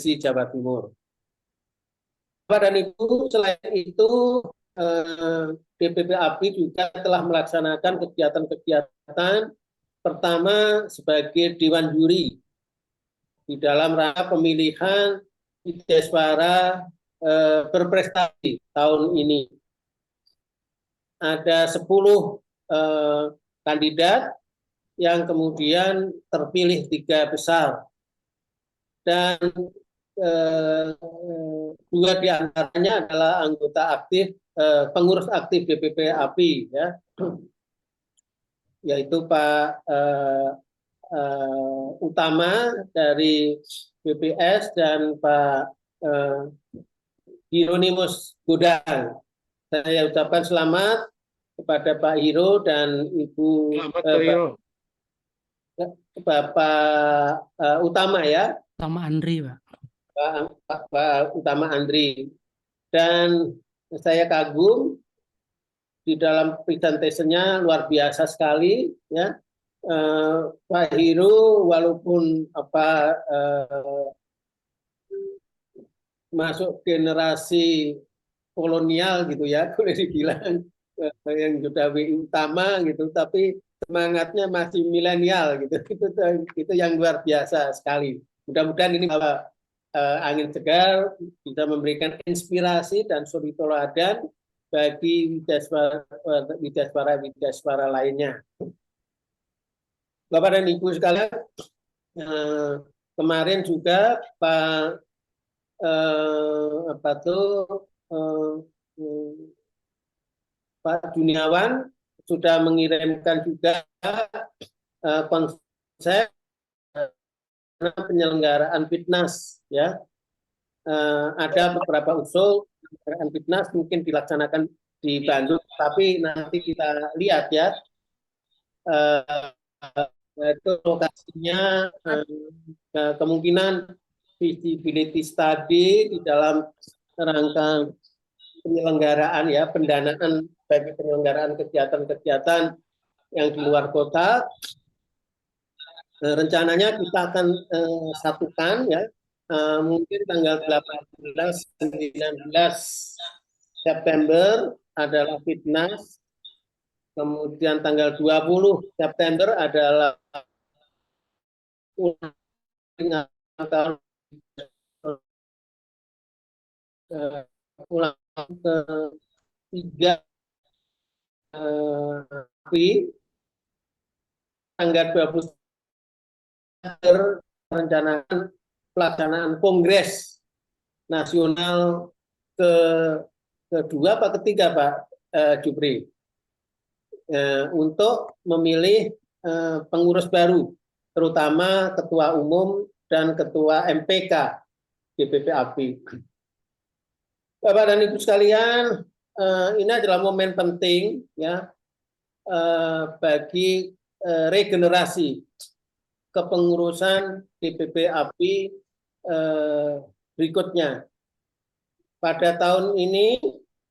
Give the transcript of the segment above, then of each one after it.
Jawa Timur. Bapak dan Ibu, selain itu DPP API juga telah melaksanakan kegiatan-kegiatan pertama sebagai Dewan Juri di dalam rangka pemilihan Widyaswara berprestasi tahun ini. Ada 10 kandidat yang kemudian terpilih 3 besar. Dan 2 diantaranya adalah anggota aktif, pengurus aktif DPP API, ya, yaitu Pak Utama dari BPS dan Pak Hieronimus Godang. Saya ucapkan selamat kepada Pak Hiro dan Ibu Bapak Utama, ya. Utama Andri, Pak. Pak Utama Andri. Dan saya kagum di dalam presentation-nya, luar biasa sekali, ya. Pak Hiro walaupun masuk generasi kolonial gitu, ya, boleh dibilang, yang sudah WI utama gitu, tapi semangatnya masih milenial gitu. Itu yang luar biasa sekali. Mudah-mudahan ini angin segar bisa memberikan inspirasi dan suri teladan bagi widyaswara lainnya. Bapak dan Ibu sekalian, kemarin juga Pak Pak Juniawan sudah mengirimkan juga konsep penyelenggaraan Fitnas, ya. Ada beberapa usul penyelenggaraan Fitnas mungkin dilaksanakan di Bandung, tapi nanti kita lihat, ya. Itu lokasinya, kemungkinan feasibility study di dalam rangka penyelenggaraan, ya, pendanaan bagi penyelenggaraan kegiatan-kegiatan yang di luar kota. Rencananya kita akan satukan, ya, mungkin tanggal 18-19 September adalah Fitnas. Kemudian tanggal 20 September adalah ulang ke-3 tanggal 20 rencanakan pelaksanaan Kongres Nasional kedua apa ketiga, Pak Jupri, untuk memilih pengurus baru, terutama ketua umum dan ketua MPK DPP API. Bapak dan Ibu sekalian, ini adalah momen penting, ya, bagi regenerasi kepengurusan DPP API berikutnya. Pada tahun ini,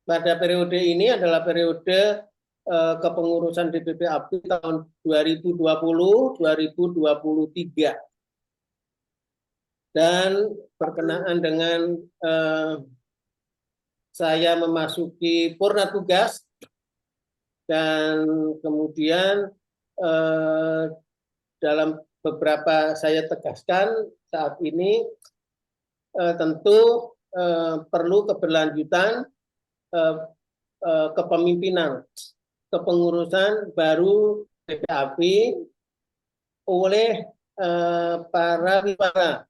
pada periode ini adalah periode kepengurusan DPP API tahun 2020-2023. Dan berkenaan dengan saya memasuki purna tugas, dan kemudian dalam beberapa saya tegaskan saat ini tentu perlu keberlanjutan kepemimpinan kepengurusan baru DPP API oleh para wisatawan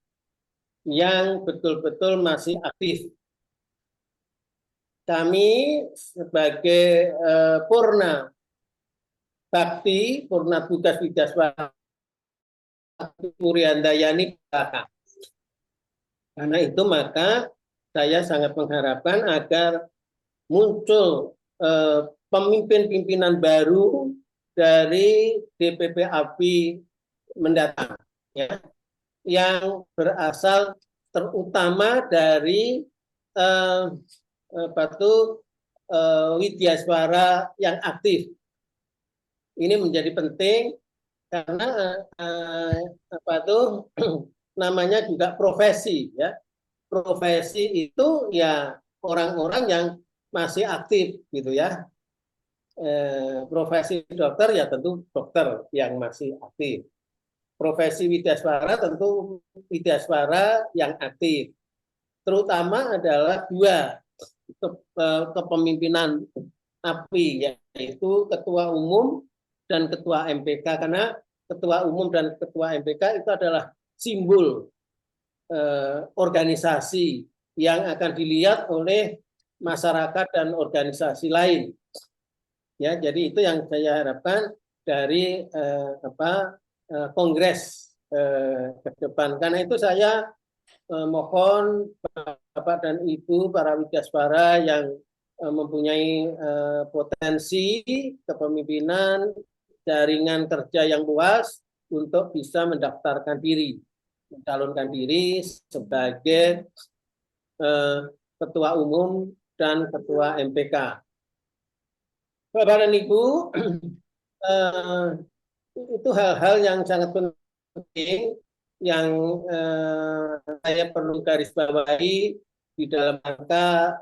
yang betul-betul masih aktif. Kami sebagai purna bakti, purna tugas Widyaswara Purihandayani belakang. Karena itu maka saya sangat mengharapkan agar muncul pemimpin-pimpinan baru dari DPP API mendatang, ya, yang berasal terutama dari widyaswara yang aktif. Ini menjadi penting karena namanya juga profesi, ya. profesi itu ya orang-orang yang masih aktif gitu ya. Profesi dokter ya tentu dokter yang masih aktif. Profesi widyaswara tentu widyaswara yang aktif. Terutama adalah dua kepemimpinan API, yaitu ketua umum dan ketua MPK, karena ketua umum dan ketua MPK itu adalah simbol organisasi yang akan dilihat oleh masyarakat dan organisasi lain. Ya, jadi itu yang saya harapkan dari kongres ke depan. Karena itu saya mohon Bapak dan Ibu para widyaswara yang mempunyai potensi kepemimpinan, jaringan kerja yang luas untuk bisa mendaftarkan diri, mencalonkan diri sebagai ketua umum dan ketua MPK. Bapak dan Ibu, itu hal-hal yang sangat penting yang saya perlu garis bawahi di dalam rangka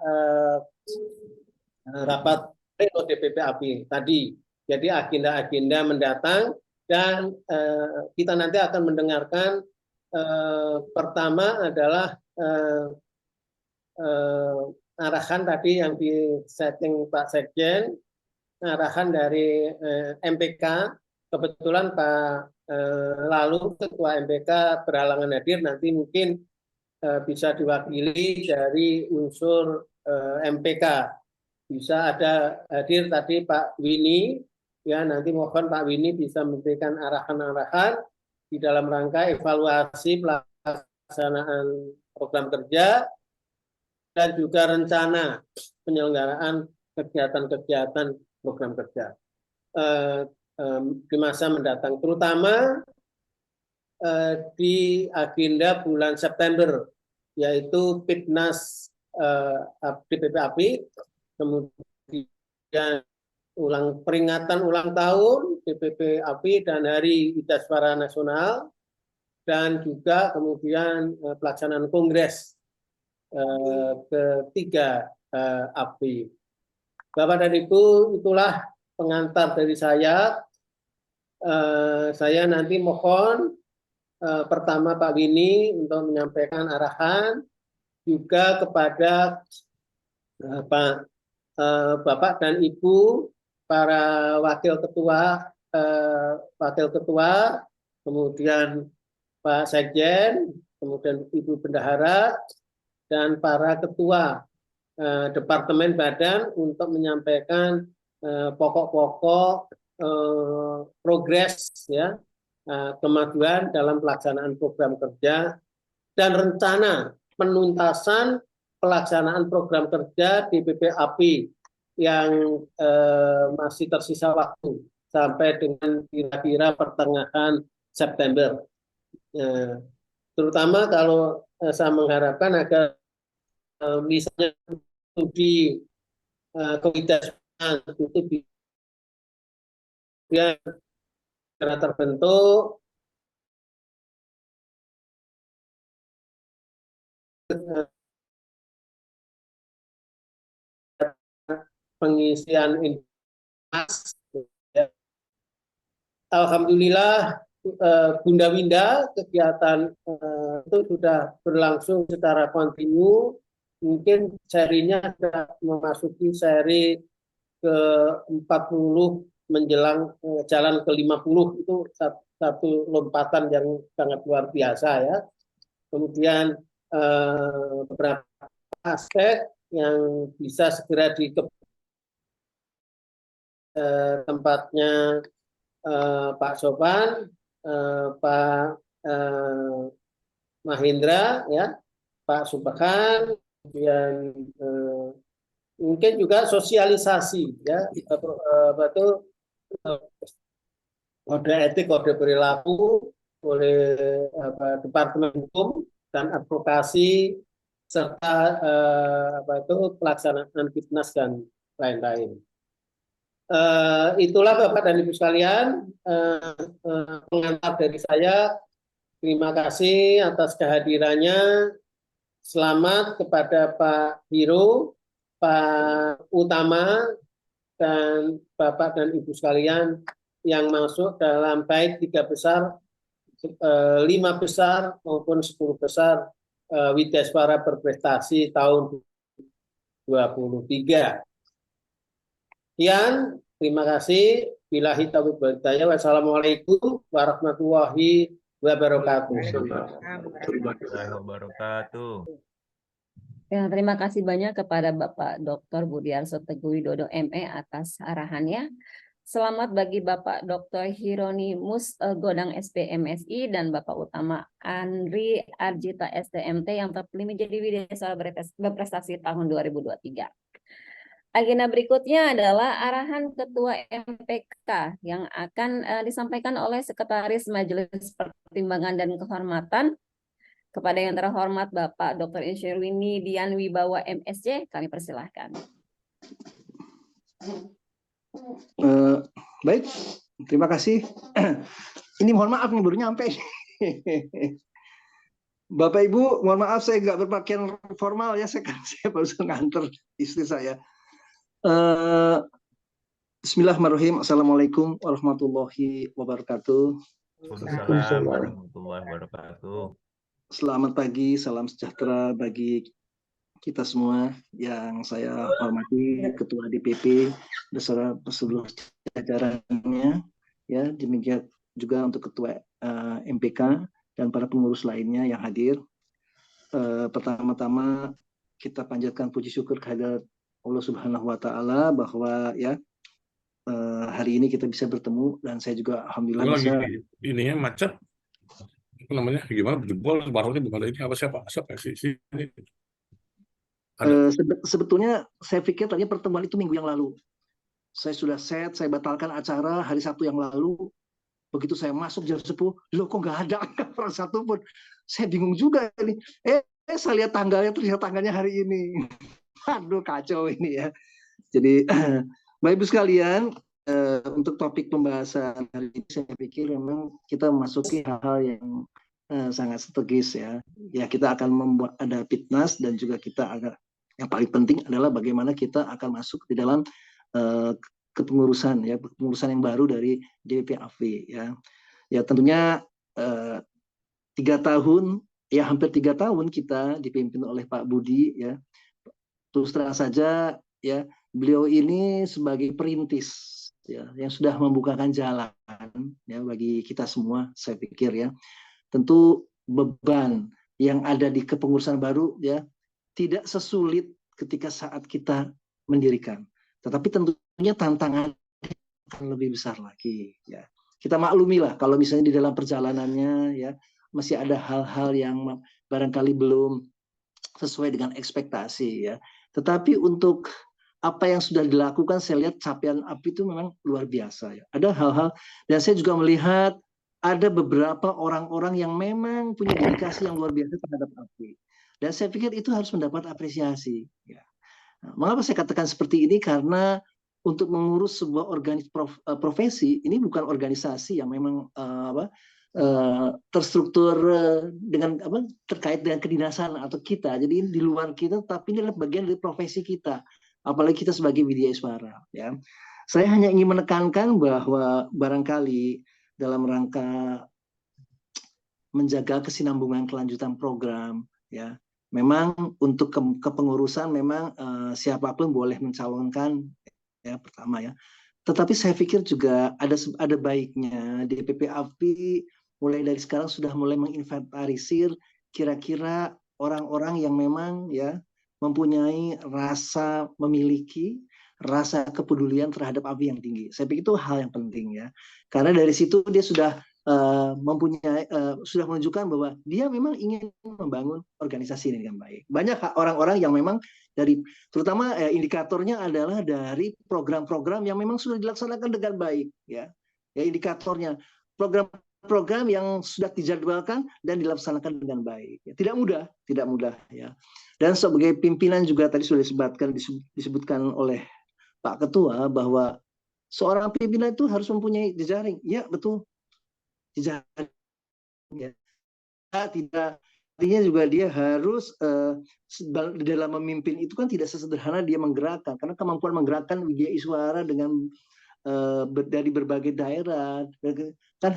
rapat pleno DPP API tadi. Jadi agenda-agenda mendatang dan kita nanti akan mendengarkan pertama adalah arahan tadi yang di setting Pak Sekjen, arahan dari MPK. Kebetulan Pak Lalu Ketua MPK berhalangan hadir, nanti mungkin bisa diwakili dari unsur MPK. Bisa ada hadir tadi Pak Winnie, ya nanti mohon Pak Winnie bisa memberikan arahan-arahan di dalam rangka evaluasi pelaksanaan program kerja dan juga rencana penyelenggaraan kegiatan-kegiatan program kerja di masa mendatang, terutama di agenda bulan September, yaitu Fitnas DPP API, kemudian peringatan ulang tahun DPP API dan Hari Widyaswara Nasional, dan juga kemudian pelaksanaan kongres ketiga API. Bapak dan Ibu, itulah pengantar dari saya. Saya nanti mohon pertama Pak Winnie untuk menyampaikan arahan juga kepada Bapak dan Ibu para wakil ketua, kemudian Pak Sekjen, kemudian Ibu Bendahara, dan para ketua departemen badan untuk menyampaikan pokok-pokok progres ya, kemajuan dalam pelaksanaan program kerja dan rencana penuntasan pelaksanaan program kerja DPP API yang masih tersisa waktu sampai dengan kira-kira pertengahan September. Terutama kalau saya mengharapkan agar misalnya studi kewidyaswaraan itu dia terbentuk pengisian informasi. Alhamdulillah Bunda Winda kegiatan itu sudah berlangsung secara kontinu. Mungkin serinya sudah memasuki seri ke-40 menjelang jalan ke-50, itu satu lompatan yang sangat luar biasa ya. Kemudian beberapa aspek yang bisa segera di tempatnya Pak Sofan, Pak Mahendra, ya, Pak Subhan, kemudian mungkin juga sosialisasi, ya, kode etik, kode perilaku oleh Departemen Hukum dan Advokasi serta pelaksanaan fitnas dan lain-lain. Itulah Bapak dan Ibu sekalian pengantar dari saya. Terima kasih atas kehadirannya. selamat kepada Pak Hiro, Pak Utama, dan Bapak dan Ibu sekalian yang masuk dalam baik 3 besar, 5 besar maupun 10 besar Widyaswara Berprestasi tahun 2023. Sekian, terima kasih. Billahi taufiq wal hidayah. Wassalamualaikum warahmatullahi wabarakatuh. Warahmatullahi wabarakatuh. Ya, terima kasih banyak kepada Bapak Dr. Budiarso Teguh Widodo ME atas arahannya. Selamat bagi Bapak Dr. Hieronimus Godang SPMSI dan Bapak Utama Andri Arjita STMT yang terpilih menjadi Widyaswara Berprestasi tahun 2023. Agenda berikutnya adalah arahan Ketua MPK yang akan disampaikan oleh Sekretaris Majelis Pertimbangan dan Kehormatan. Kepada yang terhormat Bapak Dr. Insinyur Winnie Dian Wibawa MSc, kami persilahkan. Baik, terima kasih. Ini mohon maaf nih baru nyampe. Bapak Ibu, mohon maaf saya nggak berpakaian formal ya, saya baru nganter istri saya. Bismillahirrahmanirrahim. Assalamualaikum warahmatullahi wabarakatuh. Waalaikumsalam warahmatullahi wabarakatuh. Selamat pagi, salam sejahtera bagi kita semua yang saya hormati, Ketua DPP beserta seluruh jajarannya, ya demikian juga untuk Ketua MPK dan para pengurus lainnya yang hadir. Pertama-tama kita panjatkan puji syukur kehadirat Allah Subhanahu Wa Taala bahwa ya hari ini kita bisa bertemu dan saya juga alhamdulillah bisa. Ininya macet. Namanya gimana berjebol barunya bukan ini apa siapa sih sebetulnya saya pikir tadi pertemuan itu minggu yang lalu saya sudah set, saya batalkan acara hari Sabtu yang lalu. Begitu saya masuk jam 10, loh kok nggak ada orang satu pun. Saya bingung juga ini. Saya lihat tanggalnya, terlihat tanggalnya hari ini. Aduh kacau ini ya. Jadi Bapak Ibu sekalian, untuk topik pembahasan hari ini saya pikir memang kita memasuki hal-hal yang sangat strategis ya. Ya kita akan membuat ada fitnas dan juga kita agak yang paling penting adalah bagaimana kita akan masuk di dalam kepengurusan ya, kepengurusan yang baru dari DPP AFI ya. Ya tentunya 3 tahun ya hampir 3 tahun kita dipimpin oleh Pak Budi ya. Terus terang saja ya beliau ini sebagai perintis ya yang sudah membukakan jalan ya bagi kita semua saya pikir ya. Tentu beban yang ada di kepengurusan baru ya tidak sesulit ketika saat kita mendirikan. Tetapi tentunya tantangan akan lebih besar lagi ya. Kita maklumilah kalau misalnya di dalam perjalanannya ya masih ada hal-hal yang barangkali belum sesuai dengan ekspektasi ya. Tetapi untuk apa yang sudah dilakukan saya lihat capaian API itu memang luar biasa ya. Ada hal-hal dan saya juga melihat ada beberapa orang-orang yang memang punya dedikasi yang luar biasa terhadap API. Dan saya pikir itu harus mendapat apresiasi ya. Nah, mengapa saya katakan seperti ini? Karena untuk mengurus sebuah profesi ini bukan organisasi yang memang terstruktur dengan terkait dengan kedinasan atau kita. Jadi ini di luar kita, tapi ini adalah bagian dari profesi kita. Apalagi kita sebagai Widyaswara. Ya, saya hanya ingin menekankan bahwa barangkali dalam rangka menjaga kesinambungan kelanjutan program, ya, memang untuk kepengurusan memang siapapun boleh mencalonkan, ya pertama ya. Tetapi saya pikir juga ada baiknya DPP AFI mulai dari sekarang sudah mulai menginventarisir kira-kira orang-orang yang memang ya mempunyai rasa memiliki rasa kepedulian terhadap AFI yang tinggi. Saya pikir itu hal yang penting ya. Karena dari situ dia sudah sudah menunjukkan bahwa dia memang ingin membangun organisasi ini dengan baik. Banyak orang-orang yang memang dari terutama indikatornya adalah dari program-program yang memang sudah dilaksanakan dengan baik ya. Ya indikatornya program yang sudah dijadwalkan dan dilaksanakan dengan baik. Ya, tidak mudah ya. Dan sebagai pimpinan juga tadi sudah disebutkan oleh Pak Ketua bahwa seorang pimpinan itu harus mempunyai jejaring. Ya, betul. Jejaring. Ya. Tidak artinya juga dia harus dalam memimpin itu kan tidak sesederhana dia menggerakkan, karena kemampuan menggerakkan Widya Iswara dengan dari berbagai daerah kan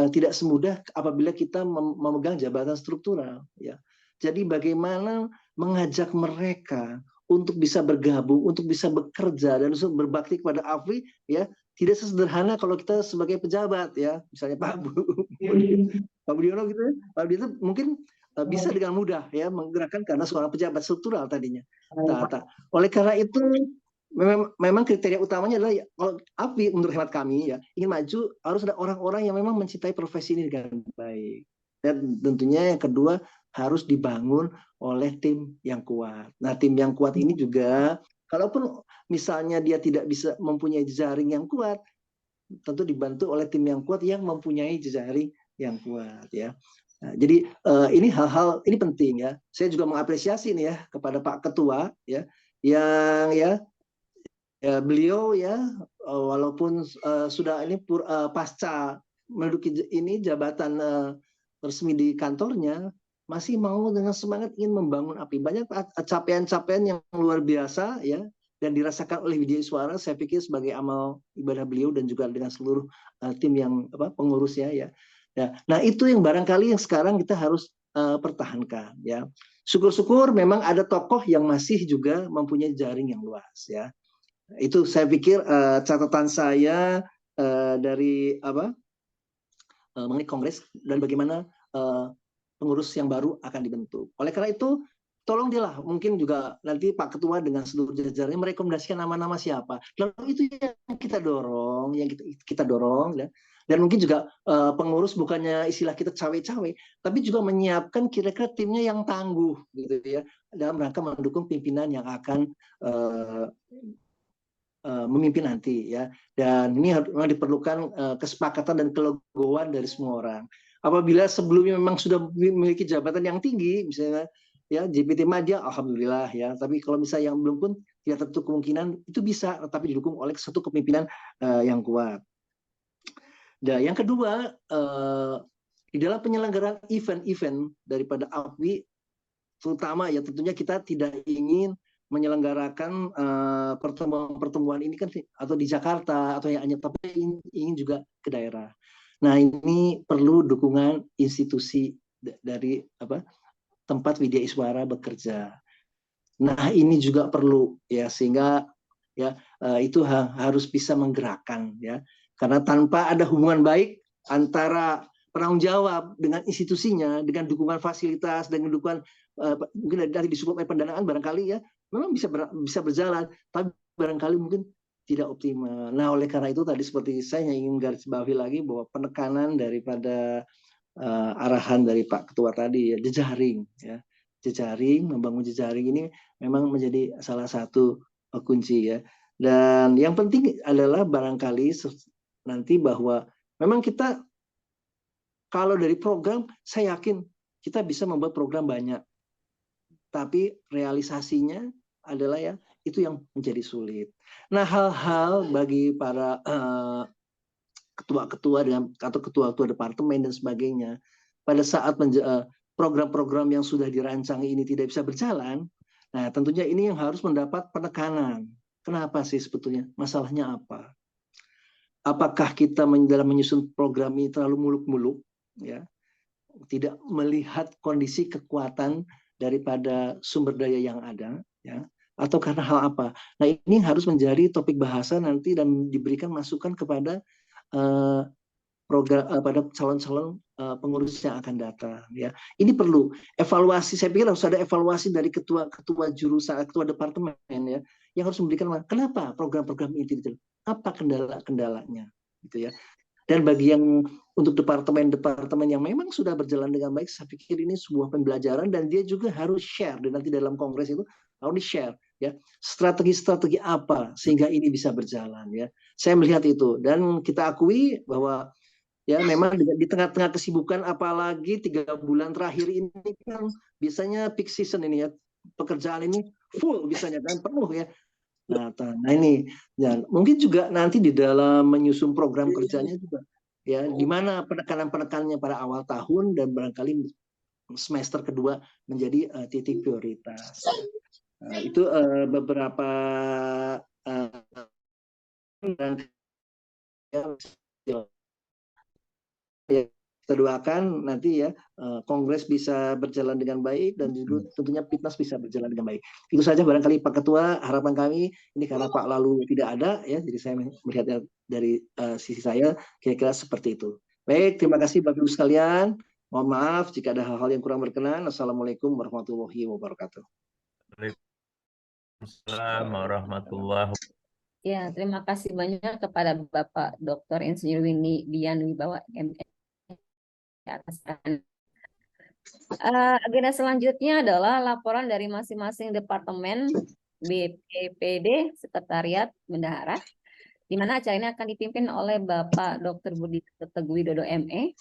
tidak semudah apabila kita memegang jabatan struktural, ya. Jadi bagaimana mengajak mereka untuk bisa bergabung, untuk bisa bekerja dan untuk berbakti kepada AFWI, ya, tidak sesederhana kalau kita sebagai pejabat, ya, misalnya Pak Budiono gitu, Pak Budiono mungkin bisa dengan mudah, ya, menggerakkan karena seorang pejabat struktural tadinya. Oleh karena itu memang kriteria utamanya adalah kalau AFWI menurut hemat kami, ya, ingin maju harus ada orang-orang yang memang mencintai profesi ini dengan baik. Dan tentunya yang kedua harus dibangun oleh tim yang kuat. Nah, tim yang kuat ini juga, kalaupun misalnya dia tidak bisa mempunyai jejaring yang kuat, tentu dibantu oleh tim yang kuat yang mempunyai jejaring yang kuat, ya. Nah, jadi ini hal-hal ini penting, ya. Saya juga mengapresiasi nih, ya, kepada Pak Ketua, ya, yang beliau, ya, walaupun sudah ini pasca menduduki ini jabatan resmi di kantornya, masih mau dengan semangat ingin membangun AFWI. Banyak capaian-capaian yang luar biasa, ya, dan dirasakan oleh Widya Iswara, saya pikir sebagai amal ibadah beliau dan juga dengan seluruh tim yang pengurusnya, ya. Nah, itu yang barangkali yang sekarang kita harus pertahankan, ya. Syukur-syukur memang ada tokoh yang masih juga mempunyai jaring yang luas, ya. Itu saya pikir catatan saya dari mengenai kongres dan bagaimana pengurus yang baru akan dibentuk. Oleh karena itu, tolong dialah mungkin juga nanti Pak Ketua dengan seluruh jajarannya merekomendasikan nama-nama siapa. Lalu itu yang kita dorong, ya. Dan mungkin juga pengurus bukannya istilah kita cawe-cawe, tapi juga menyiapkan kira-kira timnya yang tangguh, gitu, ya, dalam rangka mendukung pimpinan yang akan memimpin nanti, ya. Dan ini memang diperlukan kesepakatan dan kelegoan dari semua orang. Apabila sebelumnya memang sudah memiliki jabatan yang tinggi, misalnya, ya, JPT Madya, alhamdulillah, ya. Tapi kalau misalnya yang belum pun tidak tentu kemungkinan itu bisa, tapi didukung oleh satu kepemimpinan yang kuat. Dan yang kedua, di dalam penyelenggaraan event-event daripada AFWI, terutama, ya, tentunya kita tidak ingin menyelenggarakan pertemuan-pertemuan ini kan atau di Jakarta atau yang hanya, tapi ingin juga ke daerah. Nah, ini perlu dukungan institusi dari tempat Widya Iswara bekerja. Nah, ini juga perlu, ya, sehingga, ya, itu harus bisa menggerakkan, ya, karena tanpa ada hubungan baik antara penanggung jawab dengan institusinya, dengan dukungan fasilitas, dengan dukungan mungkin dari disupport oleh pendanaan, barangkali, ya, memang bisa berjalan, tapi barangkali mungkin tidak optimal. Nah, oleh karena itu tadi seperti saya ingin garis bawahi lagi bahwa penekanan daripada arahan dari Pak Ketua tadi, ya, jejaring, ya, jejaring, membangun jejaring ini memang menjadi salah satu kunci, ya. Dan yang penting adalah barangkali nanti bahwa memang kita kalau dari program, saya yakin kita bisa membuat program banyak, tapi realisasinya adalah, ya, itu yang menjadi sulit. Nah, hal-hal bagi para ketua-ketua atau ketua-ketua departemen dan sebagainya, pada saat program-program yang sudah dirancang ini tidak bisa berjalan, nah, tentunya ini yang harus mendapat penekanan. Kenapa sih sebetulnya? Masalahnya apa? Apakah kita dalam menyusun program ini terlalu muluk-muluk, ya, tidak melihat kondisi kekuatan daripada sumber daya yang ada, ya, atau karena hal apa? Nah, ini harus menjadi topik bahasa nanti dan diberikan masukan kepada program pada calon-calon pengurus yang akan datang, ya. Ini perlu evaluasi. Saya pikir harus ada evaluasi dari ketua jurusan, ketua departemen, ya, yang harus memberikan kenapa program-program ini tidak, apa kendala-kendalanya, gitu, ya. Dan bagi yang untuk departemen-departemen yang memang sudah berjalan dengan baik, saya pikir ini sebuah pembelajaran dan dia juga harus share, dan nanti dalam kongres itu harus di-share, ya, strategi-strategi apa sehingga ini bisa berjalan, ya. Saya melihat itu, dan kita akui bahwa, ya, memang di tengah-tengah kesibukan, apalagi 3 bulan terakhir ini kan biasanya peak season ini, ya, pekerjaan ini full bisanya kan, penuh, ya. Nah, ini, dan mungkin juga nanti di dalam menyusun program kerjanya juga, ya, di mana penekanan-penekanannya pada awal tahun dan barangkali semester kedua menjadi titik prioritas. Itu beberapa dan kita doakan nanti ya Kongres bisa berjalan dengan baik dan juga tentunya Pitnas bisa berjalan dengan baik. Itu saja barangkali Pak Ketua, harapan kami ini karena Pak Lalu tidak ada ya, jadi saya melihatnya dari sisi saya kira-kira seperti itu. Baik, terima kasih Bapak Ibu sekalian. Mohon maaf jika ada hal-hal yang kurang berkenan. Assalamualaikum warahmatullahi wabarakatuh. Waalaikumsalam warahmatullahi wabarakatuh. Ya, terima kasih banyak kepada Bapak Dr. Insinyur Winnie Dian Wibawa ME atas agenda selanjutnya adalah laporan dari masing-masing departemen BPPD Sekretariat Bendahara, di mana acara ini akan dipimpin oleh Bapak Dr. Budi Teguh Widodo ME.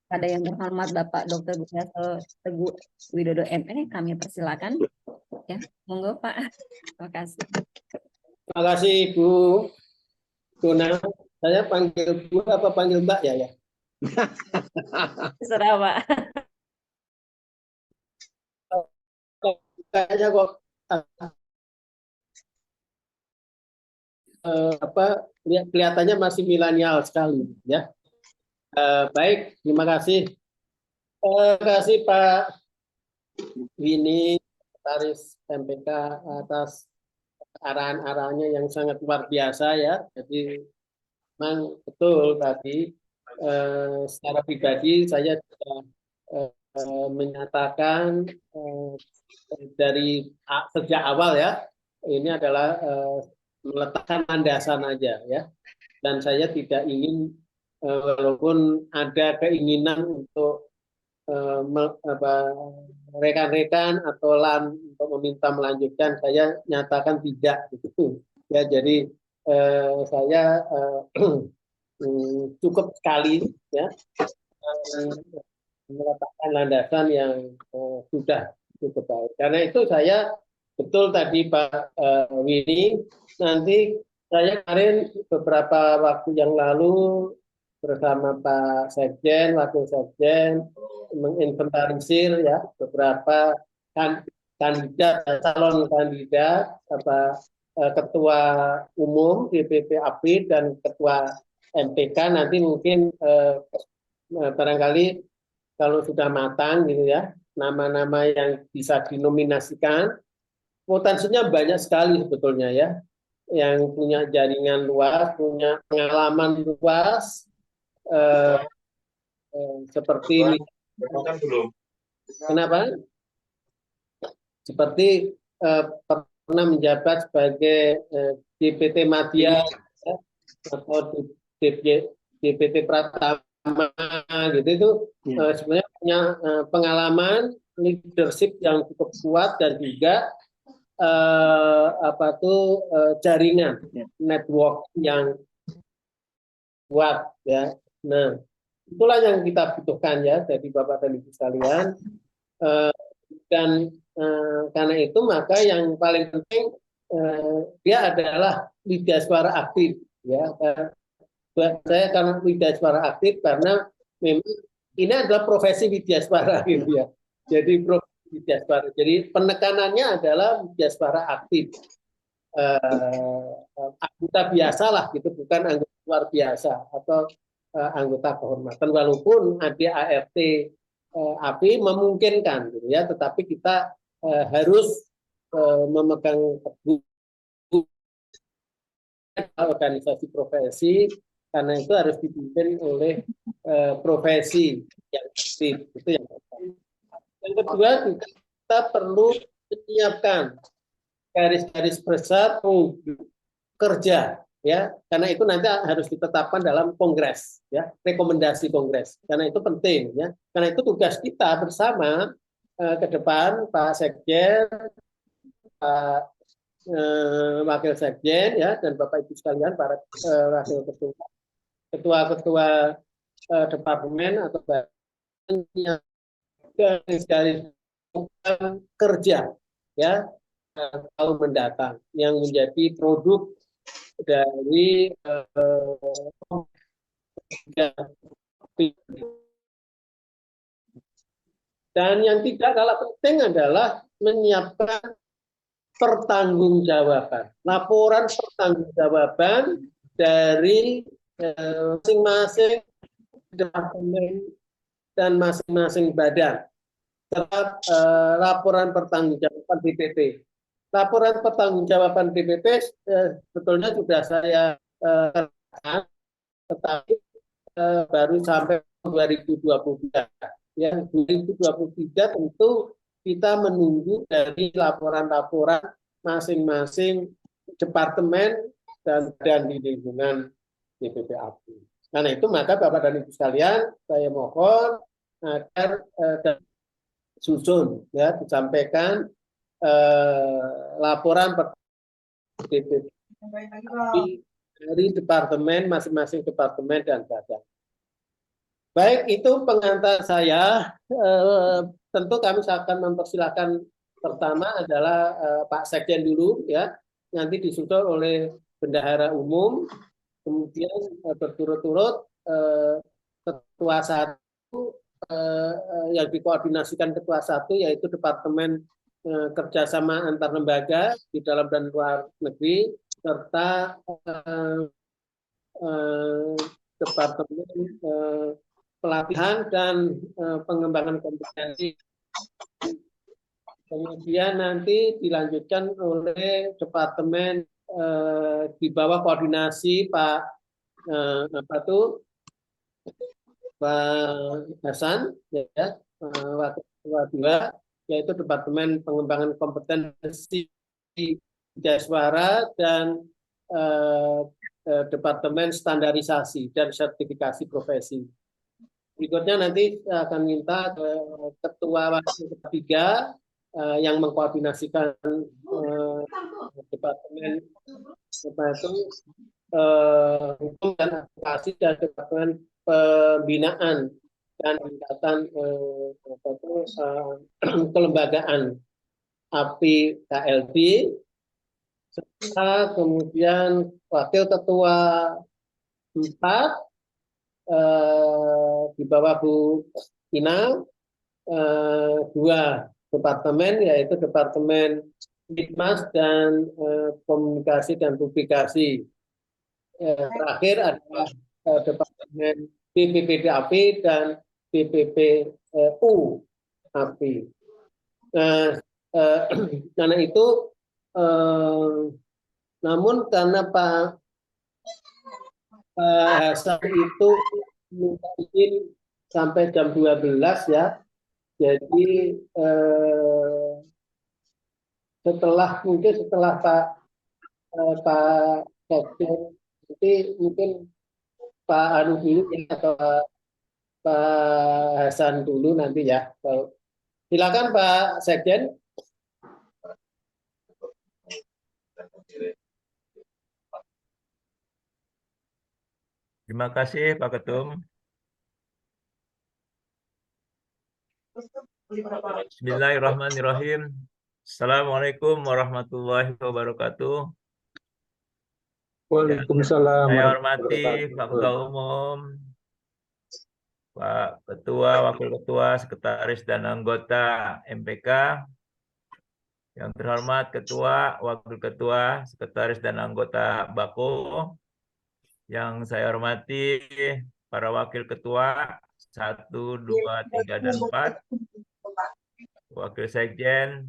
Pada yang terhormat Bapak Dr. Budi Teguh Widodo ME, kami persilakan. Ya, monggo Pak. Terima kasih. Terima kasih Ibu Dona. Saya panggil Bu apa panggil Mbak ya? Terserah Pak. Kayaknya kok kelihatannya masih milenial sekali ya. Baik, terima kasih. Terima kasih Pak Winnie, Sekretaris MPK atas arahan-arahannya yang sangat luar biasa ya. Jadi memang betul tadi secara pribadi saya sudah menyatakan dari sejak awal ya, ini adalah meletakkan landasan aja ya. Dan saya tidak ingin walaupun ada keinginan untuk rekan-rekan atau untuk meminta melanjutkan, saya nyatakan tidak gitu ya. Jadi saya cukup sekali ya meletakkan landasan yang sudah cukup baik. Karena itu saya betul tadi Pak Winnie, nanti saya kemarin beberapa waktu yang lalu bersama Pak Sekjen, Wakil Sekjen menginventarisir ya beberapa kandidat, calon kandidat, ketua umum DPP API dan ketua MPK. Nanti mungkin barangkali kalau sudah matang gitu ya, nama-nama yang bisa dinominasikan, potensinya banyak sekali sebetulnya ya, yang punya jaringan luas, punya pengalaman luas, seperti kenapa? Seperti pernah menjabat sebagai DPT Madya ya, atau DPT Pratama gitu, itu sebenarnya punya pengalaman leadership yang cukup kuat dan juga jaringan network yang kuat ya. Nah, itulah yang kita butuhkan ya dari Bapak dan Ibu sekalian. Dan karena itu maka yang paling penting dia adalah Widya Suara aktif ya. Saya karena Widya Suara aktif karena memang ini adalah profesi Widya Suara gitu ya. Jadi profesi Widya Suara. Jadi penekanannya adalah Widya Suara aktif. Anggota biasa lah gitu, bukan anggota luar biasa atau anggota kehormatan, walaupun ada ART API memungkinkan gitu ya, tetapi kita harus memegang teguh organisasi profesi, karena itu harus dipimpin oleh profesi yang aktif. Itu yang pertama. Yang kedua, kita perlu menyiapkan garis-garis besar kerja ya, karena itu nanti harus ditetapkan dalam kongres ya, rekomendasi kongres, karena itu penting ya, karena itu tugas kita bersama ke depan, Pak Sekjen, Pak Wakil Sekjen ya, dan Bapak Ibu sekalian, para wakil ketua departemen atau garis-garis kerja ya tahun mendatang yang menjadi produk dari Dan yang tidak kalah penting adalah menyiapkan pertanggungjawaban, laporan pertanggungjawaban dari masing-masing departemen dan masing-masing badan terhadap laporan pertanggungjawaban DPP. Laporan pertanggungjawaban DPP sebetulnya sudah saya kerjakan, tetapi baru sampai 2023. Ya, 2023 tentu kita menunggu dari laporan-laporan masing-masing departemen dan badan di lingkungan DPP-API. Karena itu maka Bapak dan Ibu sekalian, saya mohon agar susun ya disampaikan laporan DPP dari departemen masing-masing departemen dan badan. Baik, itu pengantar saya. Tentu kami akan mempersilahkan pertama adalah Pak Sekjen dulu ya, nanti disusul oleh Bendahara Umum, kemudian berturut-turut Ketua Satu yang dikoordinasikan Ketua Satu yaitu Departemen Kerjasama Antar Lembaga di Dalam dan Luar Negeri, serta Departemen Pelatihan dan Pengembangan Kompetensi. Kemudian nanti dilanjutkan oleh Departemen di bawah koordinasi Pak Hasan, ya, Wakil Ketua 2, yaitu Departemen Pengembangan Kompetensi Suara dan Departemen Standarisasi dan Sertifikasi Profesi. Berikutnya nanti saya akan minta Ketua Wakil Ketiga yang mengkoordinasikan Departemen Hukum dan Advokasi dan Departemen Pembinaan dan Peningkatan Kelembagaan API KLB, serta kemudian Wakil Ketua 4 di bawah Bu Ina, 2 departemen yaitu Departemen Litmas dan Komunikasi dan Publikasi. Terakhir adalah Departemen BPPD-API dan BPPU API. Nah, karena itu, namun karena Pak Hasan itu minta izin sampai jam 12 ya, jadi mungkin setelah Pak Sekjen nanti mungkin Pak Anu dulu ya, atau Pak Hasan dulu nanti ya. Silakan Pak Sekjen. Terima kasih Pak Ketum. Bismillahirrahmanirrahim. Assalamualaikum warahmatullahi wabarakatuh. Waalaikumsalam. Saya hormati Pak Ketua Umum, Pak Ketua, Wakil Ketua, Sekretaris dan anggota MPK. Yang terhormat Ketua, Wakil Ketua, Sekretaris dan anggota BAKO. Yang saya hormati para Wakil Ketua 1, 2, 3, dan 4. Wakil Sekjen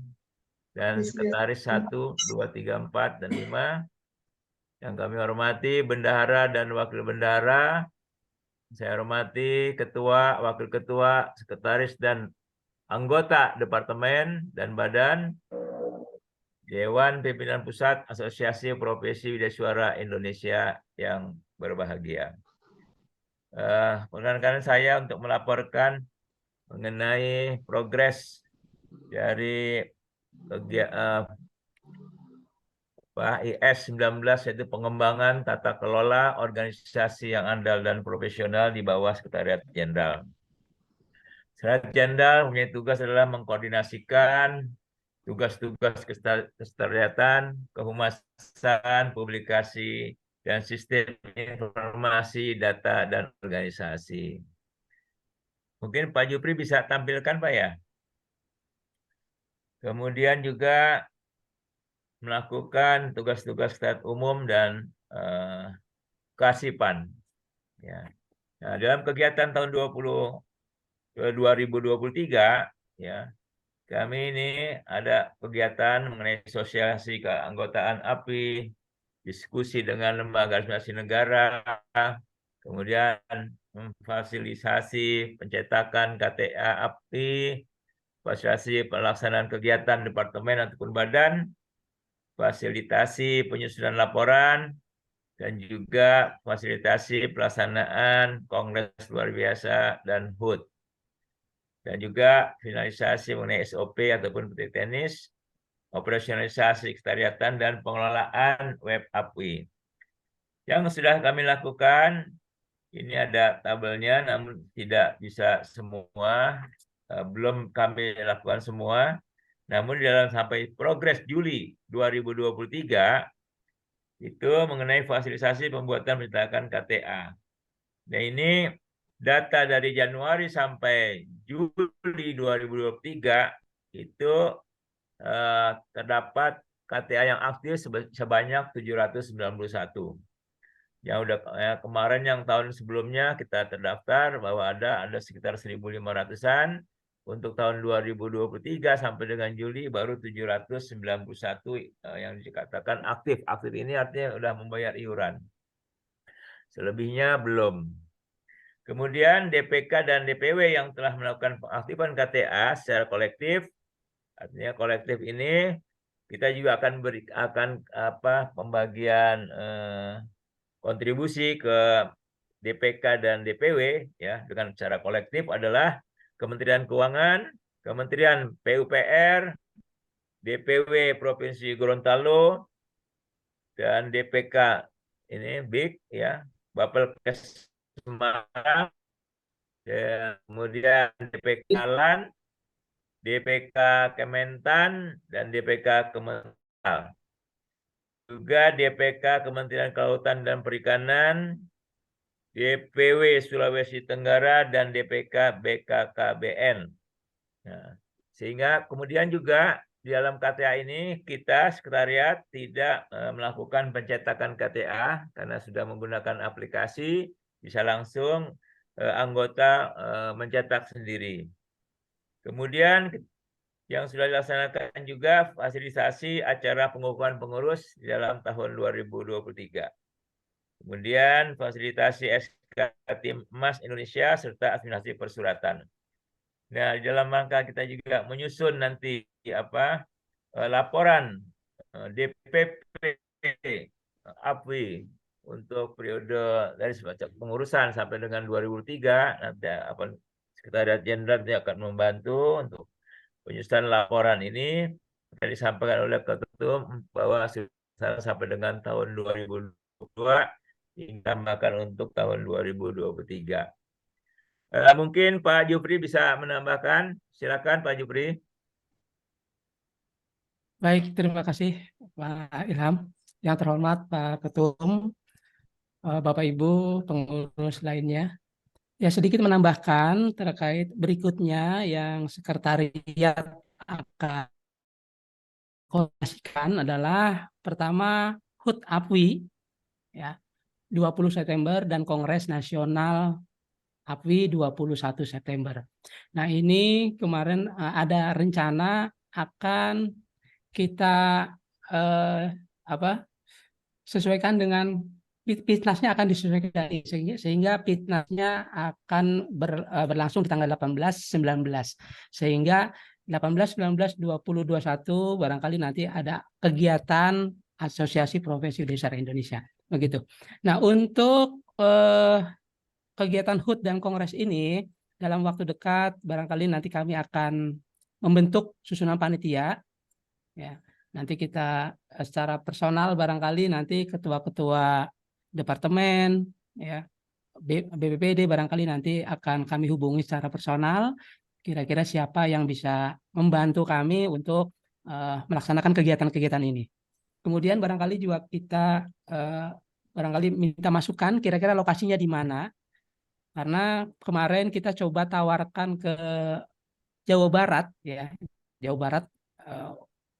dan Sekretaris 1, 2, 3, 4, dan 5. Yang kami hormati Bendahara dan Wakil Bendahara. Saya hormati Ketua, Wakil Ketua, Sekretaris, dan anggota Departemen dan Badan. Dewan Pimpinan Pusat Asosiasi Profesi Widyasuara Indonesia yang berbahagia. Perkenankan saya untuk melaporkan mengenai progres dari IS-19, yaitu pengembangan tata kelola organisasi yang andal dan profesional di bawah Sekretariat Jenderal. Sekretariat Jenderal mempunyai tugas adalah mengkoordinasikan tugas-tugas kesekretariatan, kehumasan, publikasi, dan sistem informasi, data, dan organisasi. Mungkin Pak Jupri bisa tampilkan Pak ya? Kemudian juga melakukan tugas-tugas start umum dan keasipan. Ya. Nah, dalam kegiatan tahun 2023 ya, kami ini ada kegiatan mengenai sosialisasi keanggotaan API, diskusi dengan lembaga administrasi negara, kemudian memfasilitasi pencetakan KTA API, fasilitasi pelaksanaan kegiatan departemen ataupun badan, fasilitasi penyusunan laporan, dan juga fasilitasi pelaksanaan kongres luar biasa dan HUT. Dan juga finalisasi mengenai SOP ataupun peti teknis, operasionalisasi sekretariatan dan pengelolaan web API. Yang sudah kami lakukan, ini ada tabelnya, namun tidak bisa semua, belum kami lakukan semua. Namun dalam sampai progres Juli 2023, itu mengenai fasilitasi pembuatan pencetakan KTA. Nah ini data dari Januari sampai Juli 2023 itu terdapat KTA yang aktif sebanyak 791. Yang udah kemarin yang tahun sebelumnya kita terdaftar bahwa ada sekitar 1.500-an. Untuk tahun 2023 sampai dengan Juli baru 791 yang dikatakan aktif. Aktif ini artinya sudah membayar iuran. Selebihnya belum. Kemudian DPK dan DPW yang telah melakukan pengaktifan KTA secara kolektif, artinya kolektif ini kita juga akan pembagian kontribusi ke DPK dan DPW ya dengan cara kolektif adalah Kementerian Keuangan, Kementerian PUPR, DPW Provinsi Gorontalo, dan DPK ini BIK ya, Bapelkes Semarang, kemudian DPK LAN, DPK Kementan, dan DPK Kemental. Juga DPK Kementerian Kelautan dan Perikanan, DPW Sulawesi Tenggara, dan DPK BKKBN. Nah, sehingga kemudian juga di dalam KTA ini kita sekretariat tidak melakukan pencetakan KTA karena sudah menggunakan aplikasi, bisa langsung anggota mencetak sendiri. Kemudian yang sudah dilaksanakan juga fasilitasi acara pengukuhan pengurus di dalam tahun 2023. Kemudian fasilitasi SK Tim Emas Indonesia serta administrasi persuratan. Nah, di dalam rangka kita juga menyusun nanti laporan DPP API untuk periode dari pengurusan sampai dengan 2003, nanti Sekretariat Jenderal akan membantu untuk penyusunan laporan ini. Tadi disampaikan oleh Ketum bahwa sampai dengan tahun 2022 ditambahkan untuk tahun 2023. Mungkin Pak Jupri bisa menambahkan. Silakan Pak Jupri. Baik, terima kasih Pak Ilham. Yang terhormat Pak Ketum, Bapak Ibu pengurus lainnya. Ya, sedikit menambahkan terkait berikutnya yang sekretariat akan koordinasikan adalah pertama HUT APWI ya 20 September dan Kongres Nasional APWI 21 September. Nah, ini kemarin ada rencana akan kita sesuaikan dengan Pitnasnya akan disesuaikan sehingga Pitnasnya akan berlangsung di tanggal 18, 19 sehingga 18, 19, 20, 21 barangkali nanti ada kegiatan Asosiasi Profesi Desa Indonesia begitu. Nah, untuk kegiatan HUT dan Kongres ini dalam waktu dekat barangkali nanti kami akan membentuk susunan panitia ya. Nanti kita secara personal barangkali nanti ketua-ketua departemen ya BPPD barangkali nanti akan kami hubungi secara personal kira-kira siapa yang bisa membantu kami untuk melaksanakan kegiatan-kegiatan ini. Kemudian barangkali juga kita barangkali minta masukan kira-kira lokasinya di mana, karena kemarin kita coba tawarkan ke Jawa Barat ya, Jawa Barat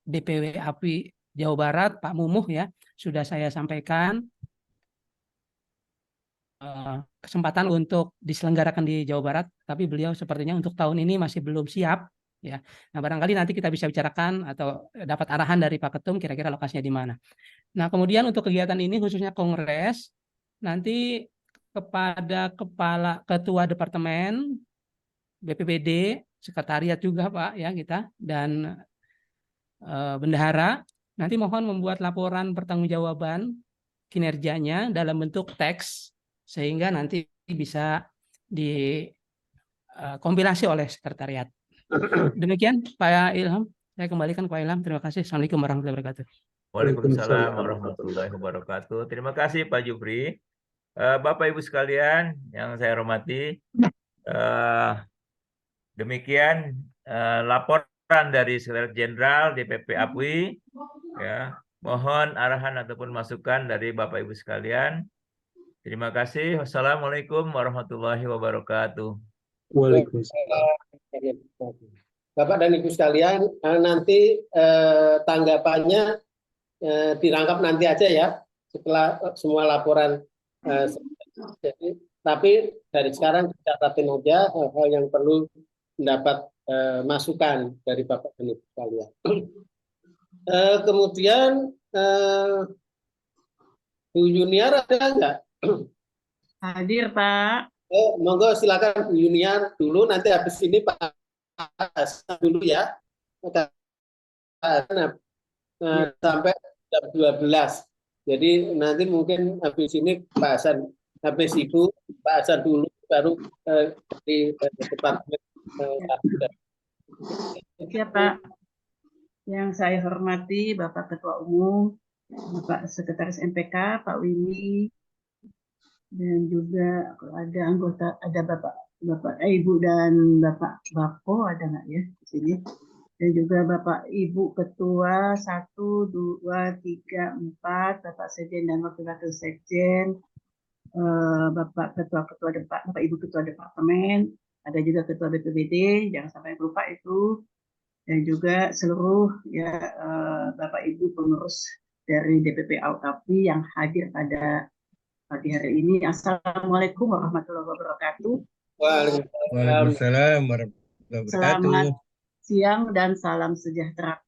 DPW API Jawa Barat, Pak Mumuh ya, sudah saya sampaikan kesempatan untuk diselenggarakan di Jawa Barat, tapi beliau sepertinya untuk tahun ini masih belum siap ya. Nah, barangkali nanti kita bisa bicarakan atau dapat arahan dari Pak Ketum kira-kira lokasinya di mana. Nah, kemudian untuk kegiatan ini khususnya kongres nanti kepada kepala ketua departemen BPBD, sekretariat juga Pak ya kita, dan bendahara nanti mohon membuat laporan pertanggungjawaban kinerjanya dalam bentuk teks sehingga nanti bisa dikompilasi oleh sekretariat. Demikian Pak Ilham, saya kembalikan Pak Ilham. Terima kasih. Assalamualaikum warahmatullahi wabarakatuh. Waalaikumsalam warahmatullahi wabarakatuh. Terima kasih Pak Jupri. Bapak Ibu sekalian yang saya hormati, demikian laporan dari Sekretaris Jenderal DPP APWI. Ya, mohon arahan ataupun masukan dari Bapak Ibu sekalian. Terima kasih. Wassalamualaikum warahmatullahi wabarakatuh. Bapak dan Ibu sekalian, nanti tanggapannya dirangkap nanti aja ya setelah semua laporan. Tapi dari sekarang catatin aja hal-hal yang perlu mendapat masukan dari Bapak dan Ibu sekalian. Kemudian Bu Yuniar ada nggak? Hadir, Pak. Monggo silakan Bu Yuniar dulu, nanti habis ini Pak Hasan dulu ya. Sampai jam 12. Jadi nanti mungkin habis ini Pak Hasan, habis Ibu Pak Hasan dulu baru di departemen. Ya, Pak. Yang saya hormati Bapak Ketua Umum, Bapak Sekretaris MPK, Pak Wini, dan juga ada anggota, ada Bapak Ibu dan Bapak Bako, ada nggak ya di sini? Dan juga Bapak Ibu Ketua 1, 2, 3, 4, Bapak Sekjen dan Wakil Sekjen, Bapak Ibu Ketua Departemen, ada juga Ketua BPBD, jangan sampai lupa itu, dan juga seluruh ya Bapak Ibu pengurus dari DPP API yang hadir pada pagi hari ini. Assalamualaikum warahmatullahi wabarakatuh. Waalaikumsalam warahmatullahi wabarakatuh. Selamat siang dan salam sejahtera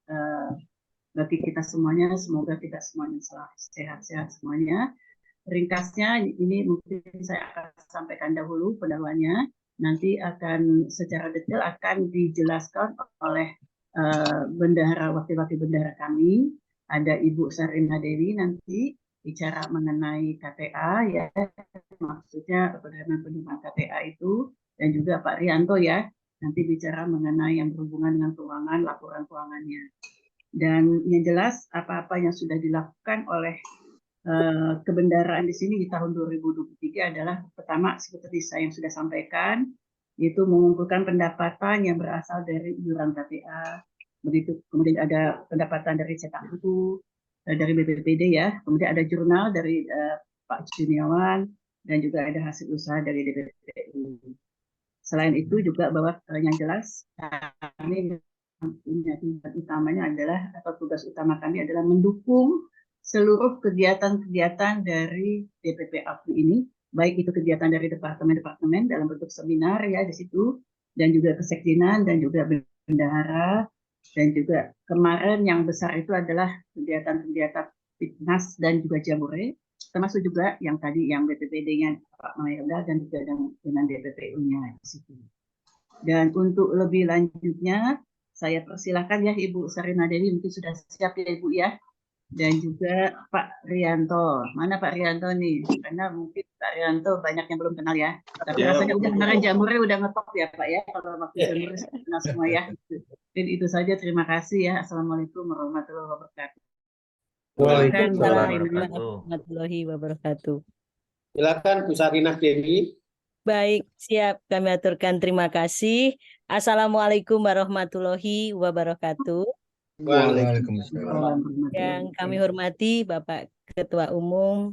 bagi kita semuanya. Semoga kita semuanya sehat-sehat semuanya. Ringkasnya ini mungkin saya akan sampaikan dahulu pendahuluannya. Nanti akan secara detail akan dijelaskan oleh bendahara, wakil-wakil bendahara kami. Ada Ibu Sarina Dewi nanti bicara mengenai KTA ya, maksudnya penerimaan KTA itu, dan juga Pak Rianto ya, nanti bicara mengenai yang berhubungan dengan keuangan, laporan keuangannya. Dan yang jelas apa-apa yang sudah dilakukan oleh kebendaraan di sini di tahun 2023 adalah pertama seperti saya yang sudah sampaikan, yaitu mengumpulkan pendapatan yang berasal dari iuran KTA, begitu kemudian ada pendapatan dari cetak buku dari BPBD ya, kemudian ada jurnal dari Pak Juniawan, dan juga ada hasil usaha dari DPPU. Selain itu juga bahwa yang jelas kami tugas utamanya adalah, atau tugas utama kami adalah mendukung seluruh kegiatan-kegiatan dari DPP API ini, baik itu kegiatan dari departemen-departemen dalam bentuk seminar ya di situ, dan juga kesekjenan dan juga bendahara, dan juga kemarin yang besar itu adalah kegiatan-kegiatan fitnas dan juga jambore, termasuk juga yang tadi yang BPBD-nya Pak Mayorda dan juga dengan DPPU-nya di situ. Dan untuk lebih lanjutnya saya persilahkan ya Ibu Sarina Dewi, mungkin sudah siap ya Ibu ya. Dan juga Pak Rianto. Mana Pak Rianto nih? Karena mungkin Pak Rianto banyak yang belum kenal ya. Tapi rasanya udah kemarin jamurnya udah ngetop ya Pak ya. Kalau waktu jamurnya sudah kenal semua ya. Dan itu saja, terima kasih ya. Assalamualaikum warahmatullahi wabarakatuh. Waalaikumsalam warahmatullahi wabarakatuh. Silakan Bu Sarina Dewi. Baik, siap. Kami aturkan terima kasih. Assalamualaikum warahmatullahi wabarakatuh. Waalaikumsalam. Yang kami hormati Bapak Ketua Umum,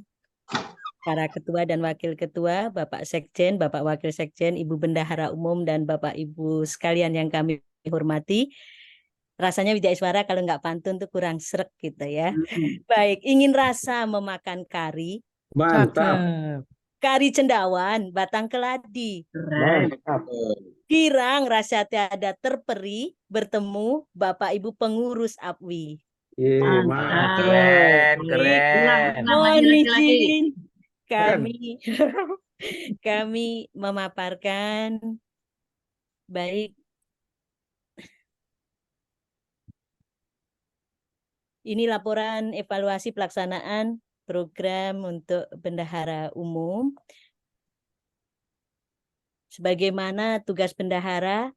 para Ketua dan Wakil Ketua, Bapak Sekjen, Bapak Wakil Sekjen, Ibu Bendahara Umum, dan Bapak Ibu sekalian yang kami hormati. Rasanya Widya Iswara kalau nggak pantun tuh kurang srek gitu ya. Baik, ingin rasa memakan kari, Mantap. Cakep. kari cendawan, batang keladi. Keren. Mantap. Kirang rasa tiada terperi, bertemu Bapak Ibu pengurus APWI. Mantap. Keren, Baik, keren. ulang Mohon lagi. izin Keren. kami memaparkan. Baik. Ini laporan evaluasi pelaksanaan program untuk bendahara umum. Sebagaimana tugas bendahara,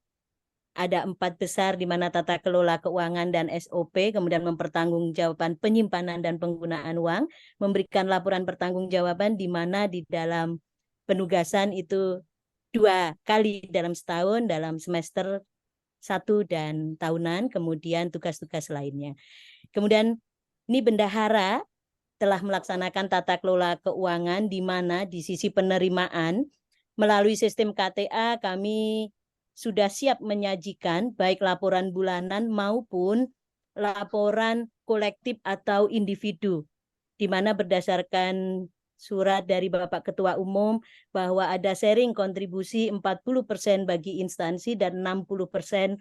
ada 4 besar di mana tata kelola keuangan dan SOP, kemudian mempertanggungjawabkan penyimpanan dan penggunaan uang, memberikan laporan pertanggungjawaban di mana di dalam penugasan itu 2 kali dalam setahun, dalam semester 1 dan tahunan, kemudian tugas-tugas lainnya. Kemudian ini bendahara telah melaksanakan tata kelola keuangan di mana di sisi penerimaan melalui sistem KTA kami sudah siap menyajikan baik laporan bulanan maupun laporan kolektif atau individu, di mana berdasarkan surat dari Bapak Ketua Umum bahwa ada sharing kontribusi 40% bagi instansi dan 60%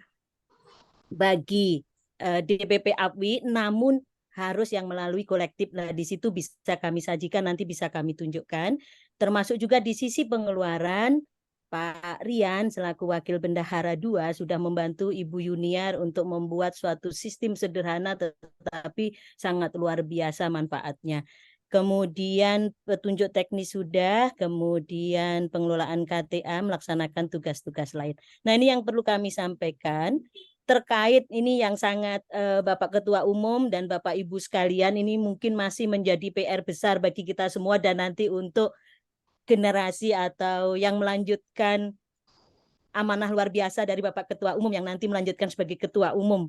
bagi DPP APWI, namun harus yang melalui kolektif. Nah, di situ bisa kami sajikan, nanti bisa kami tunjukkan. Termasuk juga di sisi pengeluaran, Pak Rian selaku Wakil Bendahara 2 sudah membantu Ibu Yuniar untuk membuat suatu sistem sederhana tetapi sangat luar biasa manfaatnya. Kemudian petunjuk teknis sudah, kemudian pengelolaan KTA, melaksanakan tugas-tugas lain. Nah, ini yang perlu kami sampaikan. Terkait ini yang sangat Bapak Ketua Umum dan Bapak Ibu sekalian, ini mungkin masih menjadi PR besar bagi kita semua dan nanti untuk generasi atau yang melanjutkan amanah luar biasa dari Bapak Ketua Umum yang nanti melanjutkan sebagai Ketua Umum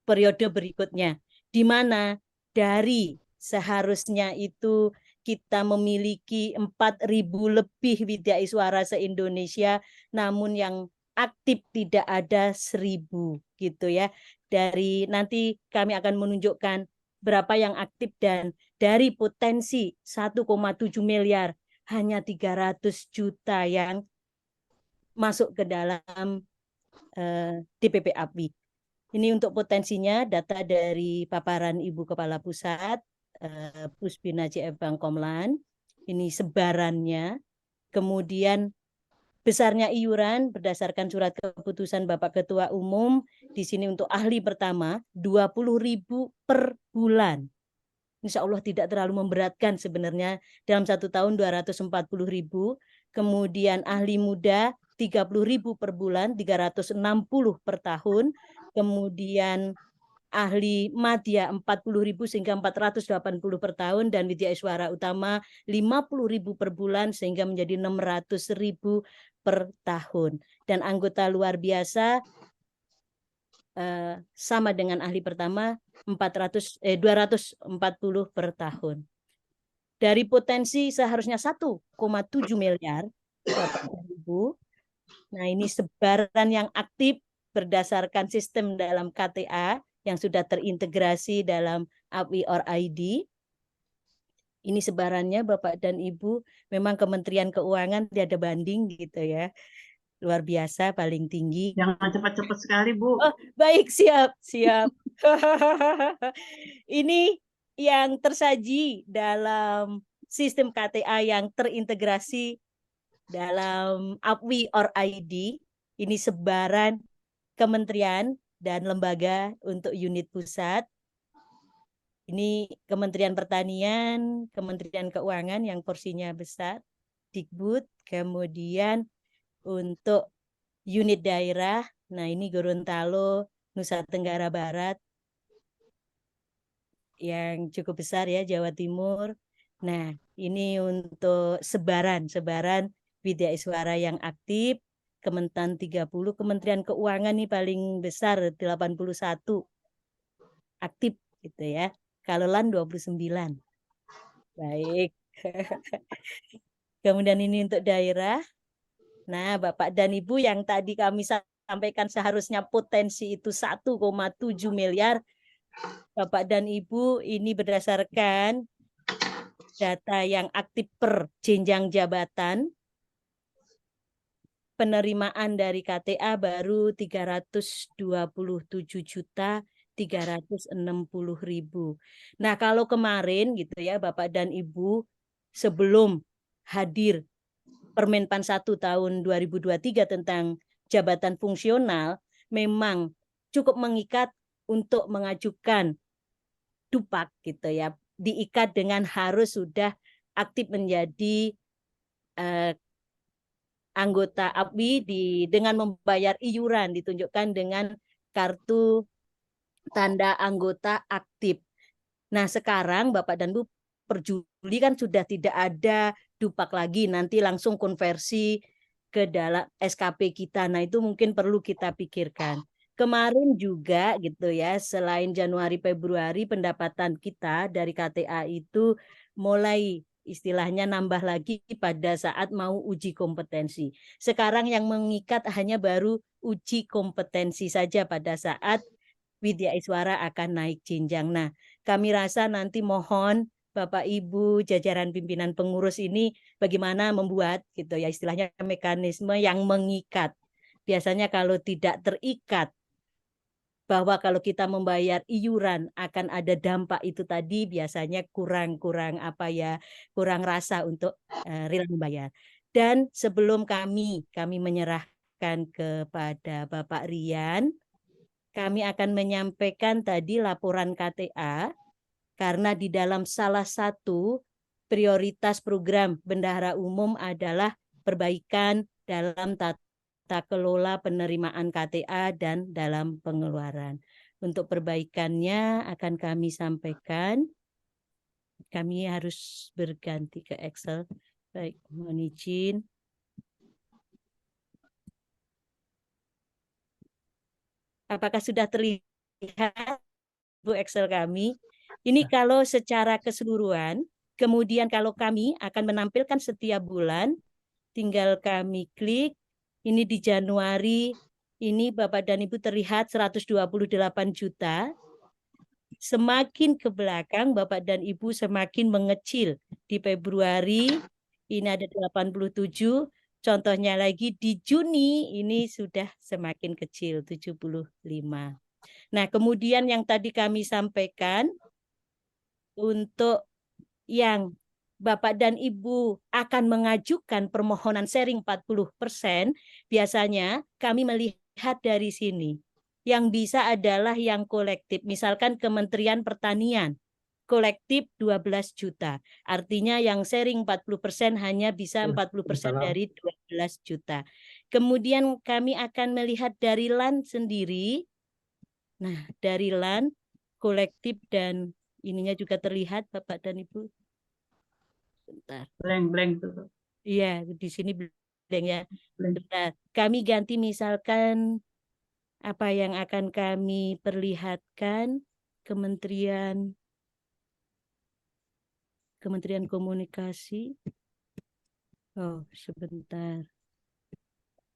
periode berikutnya, di mana dari seharusnya itu kita memiliki 4.000 lebih Widya Iswara se-Indonesia, namun yang aktif tidak ada 1.000 gitu ya. Dari nanti kami akan menunjukkan berapa yang aktif dan dari potensi 1,7 miliar hanya 300 juta yang masuk ke dalam DPP APWI. Ini untuk potensinya data dari paparan Ibu Kepala Pusat, Puspina JF Bangkomlan. Ini sebarannya. Kemudian besarnya iuran berdasarkan surat keputusan Bapak Ketua Umum. Di sini untuk ahli pertama 20.000 per bulan. Insya Allah tidak terlalu memberatkan sebenarnya. Dalam 1 tahun 240.000. Kemudian ahli muda 30.000 per bulan, 360 per tahun. Kemudian ahli madya 40.000 sehingga 480 per tahun, dan Widya Iswara Utama 50.000 per bulan sehingga menjadi 600.000 per tahun. Dan anggota luar biasa sama dengan ahli pertama 240 per tahun. Dari potensi seharusnya 1,7 miliar Bapak dan Ibu. Nah, ini sebaran yang aktif berdasarkan sistem dalam KTA yang sudah terintegrasi dalam APWI or ID. Ini sebarannya Bapak dan Ibu, memang Kementerian Keuangan tiada banding gitu ya. Luar biasa, paling tinggi. Jangan cepat-cepat sekali, Bu. Oh, baik, siap. Ini yang tersaji dalam sistem KTA yang terintegrasi dalam APWI or ID. Ini sebaran kementerian dan lembaga untuk unit pusat. Ini Kementerian Pertanian, Kementerian Keuangan yang porsinya besar, Dikbud, kemudian untuk unit daerah, nah ini Gorontalo, Nusa Tenggara Barat, yang cukup besar ya, Jawa Timur. Nah, ini untuk sebaran Widya Iswara yang aktif, Kementan 30, Kementerian Keuangan nih paling besar 81 aktif gitu ya. Kalolan 29. Baik. Kemudian ini untuk daerah. Nah, Bapak dan Ibu yang tadi kami sampaikan seharusnya potensi itu 1,7 miliar. Bapak dan Ibu, ini berdasarkan data yang aktif per jenjang jabatan. Penerimaan dari KTA baru 327.360.000. Nah, kalau kemarin gitu ya Bapak dan Ibu, sebelum hadir Permenpan 1 tahun 2023 tentang jabatan fungsional, memang cukup mengikat untuk mengajukan dupak gitu ya, diikat dengan harus sudah aktif menjadi anggota APWI dengan membayar iuran, ditunjukkan dengan kartu tanda anggota aktif. Nah, sekarang Bapak dan Ibu per Juli kan sudah tidak ada dupak lagi, nanti langsung konversi ke dalam SKP kita. Nah, itu mungkin perlu kita pikirkan. Kemarin juga gitu ya, selain Januari Februari pendapatan kita dari KTA itu mulai istilahnya nambah lagi pada saat mau uji kompetensi. Sekarang yang mengikat hanya baru uji kompetensi saja pada saat Widya Iswara akan naik jenjang. Nah, kami rasa nanti mohon Bapak Ibu jajaran pimpinan pengurus ini bagaimana membuat gitu ya istilahnya mekanisme yang mengikat. Biasanya kalau tidak terikat bahwa kalau kita membayar iuran akan ada dampak itu tadi, biasanya kurang rasa untuk rela membayar. Dan sebelum kami menyerahkan kepada Bapak Rian, kami akan menyampaikan tadi laporan KTA karena di dalam salah satu prioritas program bendahara umum adalah perbaikan dalam tata kelola penerimaan KTA dan dalam pengeluaran. Untuk perbaikannya akan kami sampaikan. Kami harus berganti ke Excel. Baik, mohon izin. Apakah sudah terlihat Bu Excel kami? Ini kalau secara keseluruhan, kemudian kalau kami akan menampilkan setiap bulan, tinggal kami klik. Ini di Januari, ini Bapak dan Ibu terlihat 128 juta. Semakin ke belakang Bapak dan Ibu semakin mengecil. Di Februari ini ada 87. Contohnya lagi di Juni ini sudah semakin kecil 75. Nah, kemudian yang tadi kami sampaikan untuk yang Bapak dan Ibu akan mengajukan permohonan sharing 40%, biasanya kami melihat dari sini. Yang bisa adalah yang kolektif, misalkan Kementerian Pertanian, kolektif 12 juta. Artinya yang sharing 40% hanya bisa 40% dari 12 juta. Kemudian kami akan melihat dari LAN sendiri. Nah, dari LAN, kolektif dan ininya juga terlihat Bapak dan Ibu. Bentar. Blank tuh. Iya, di sini blank ya. Bentar. Kami ganti misalkan apa yang akan kami perlihatkan Kementerian Komunikasi. Oh, sebentar.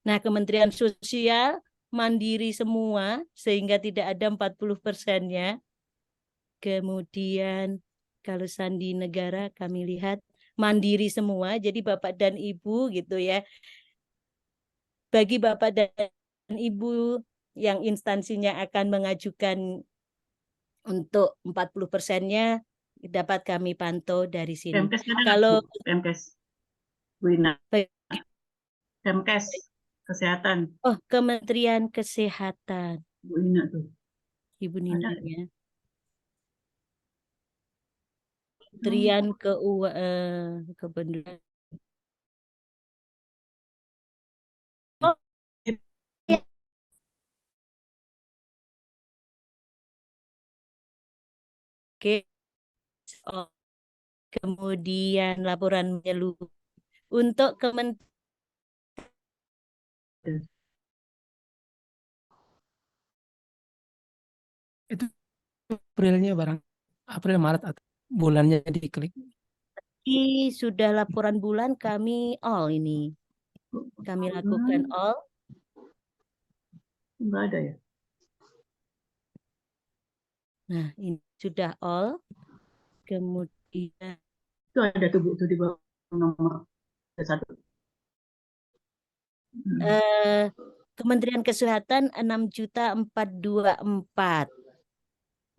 Nah, Kementerian Sosial mandiri semua sehingga tidak ada 40%-nya. Kemudian kalau sandi negara kami lihat mandiri semua, jadi Bapak dan Ibu gitu ya. Bagi Bapak dan Ibu yang instansinya akan mengajukan untuk 40%-nya dapat kami pantau dari sini. Pemkes Kalau Pemkes Bu Ina. Pemkes Kesehatan. Oh, Kementerian Kesehatan. Bu Ina tuh. Ibu Nina ya. Kementerian Kependudukan. Oh, ya. Oke. Oh, kemudian laporan menyeluruh untuk Kementerian Itu Aprilnya barang April Maret atau bulannya diklik. ini sudah laporan bulan kami all ini. Kami lakukan all. Enggak ada ya? Nah, ini sudah all. Kemudian Itu ada tuh Bu, tuh di bawah nomor 1. Kementerian Kesehatan 6.424.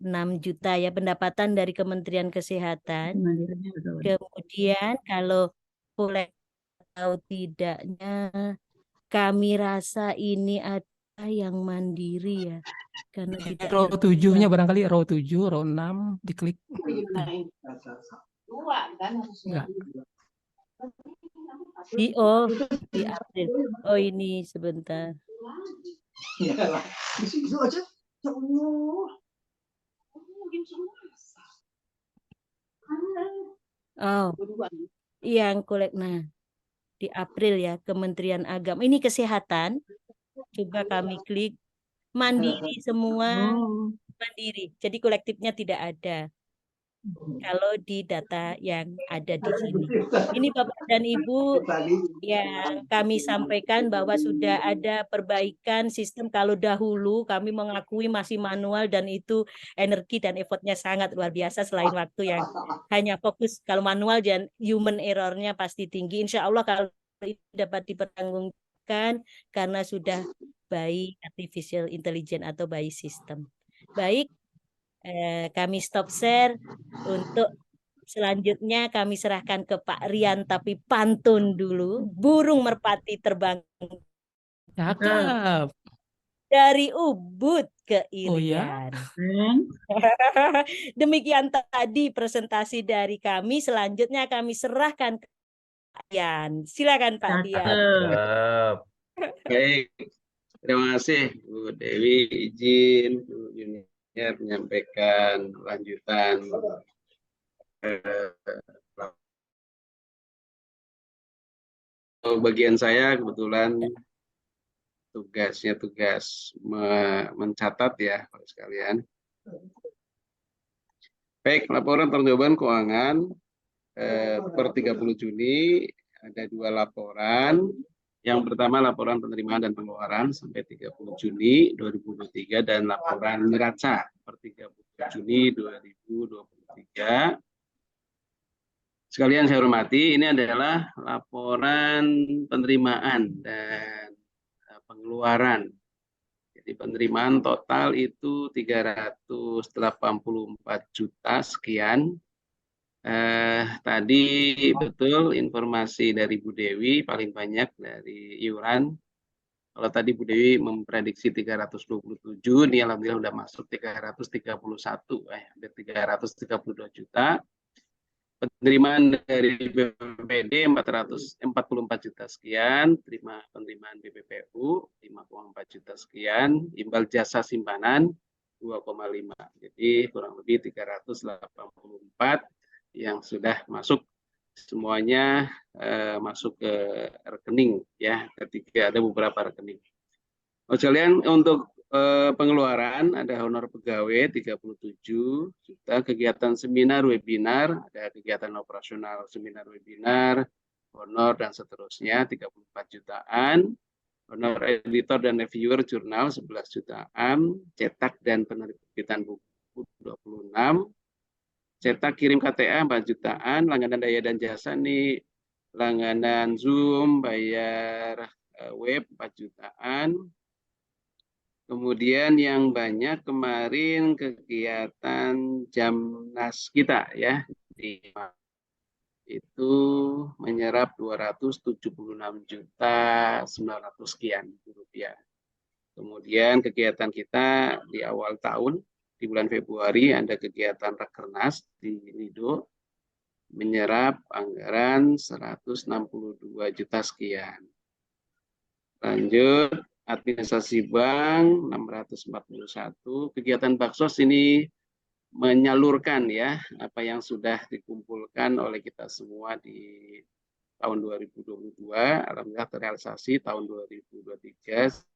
6 juta ya pendapatan dari Kementerian Kesehatan. Mandirinya udah ada. Kemudian kalau boleh tahu tidaknya, kami rasa ini ada yang mandiri ya. Karena tidak Row 7-nya barangkali row 7, row 6 diklik. Enggak. di April. Oh ini sebentar. Di situ aja. Ya Allah. Oh, yang kolek. Nah, di April ya Kementerian Agama. Ini kesehatan. Coba kami klik. Mandiri semua. Oh. Mandiri. Jadi kolektifnya tidak ada. Kalau di data yang ada di sini. Ini Bapak dan Ibu yang kami sampaikan bahwa sudah ada perbaikan sistem. Kalau dahulu kami mengakui masih manual dan itu energi dan effortnya sangat luar biasa selain waktu yang hanya fokus. Kalau manual dan human errornya pasti tinggi. Insya Allah kalau ini dapat dipertanggungjawabkan karena sudah by artificial intelligence atau by system. Baik. Kami stop share. Untuk selanjutnya kami serahkan ke Pak Rian, tapi pantun dulu. Burung merpati terbang Cakep. dari Ubud ke Oh ya. Irian. Demikian tadi presentasi dari kami. Selanjutnya kami serahkan ke Pak Rian. Silakan Pak Rian. Cakep. Baik, terima kasih Bu Dewi, izin Bu Junior menyampaikan lanjutan bagian saya kebetulan tugasnya tugas mencatat ya Bapak sekalian. Baik, laporan pertanggungjawaban keuangan per 30 Juni ada 2 laporan. Yang pertama laporan penerimaan dan pengeluaran sampai 30 Juni 2023 dan laporan neraca per 30 Juni 2023. Sekalian saya hormati, ini adalah laporan penerimaan dan pengeluaran. Jadi penerimaan total itu 384 juta sekian. Tadi betul informasi dari Bu Dewi paling banyak dari iuran. Kalau tadi Bu Dewi memprediksi 327, ini alhamdulillah sudah masuk 331, hampir 332 juta. Penerimaan dari BPPD 444 juta sekian, penerimaan BPPU 5,4 juta sekian, imbal jasa simpanan 2,5. Jadi kurang lebih 384 yang sudah masuk semuanya masuk ke rekening ya. Ketika ada beberapa rekening. Sekalian untuk pengeluaran ada honor pegawai 37 juta, kegiatan seminar webinar, ada kegiatan operasional seminar webinar, honor dan seterusnya 34 jutaan, honor editor dan reviewer jurnal 11 jutaan, cetak dan penerbitan buku 26, cetak kirim KTA 4 jutaan, langganan daya dan jasa nih, langganan Zoom, bayar web 4 jutaan. Kemudian yang banyak kemarin kegiatan Jamnas kita ya, itu menyerap 276.900.000 sekian rupiah. Kemudian kegiatan kita di awal tahun, di bulan Februari ada kegiatan Rakernas di Nido, menyerap anggaran 162 juta sekian. Lanjut, administrasi bank 641, kegiatan Baksos ini menyalurkan ya apa yang sudah dikumpulkan oleh kita semua di tahun 2022, alhamdulillah terrealisasi tahun 2023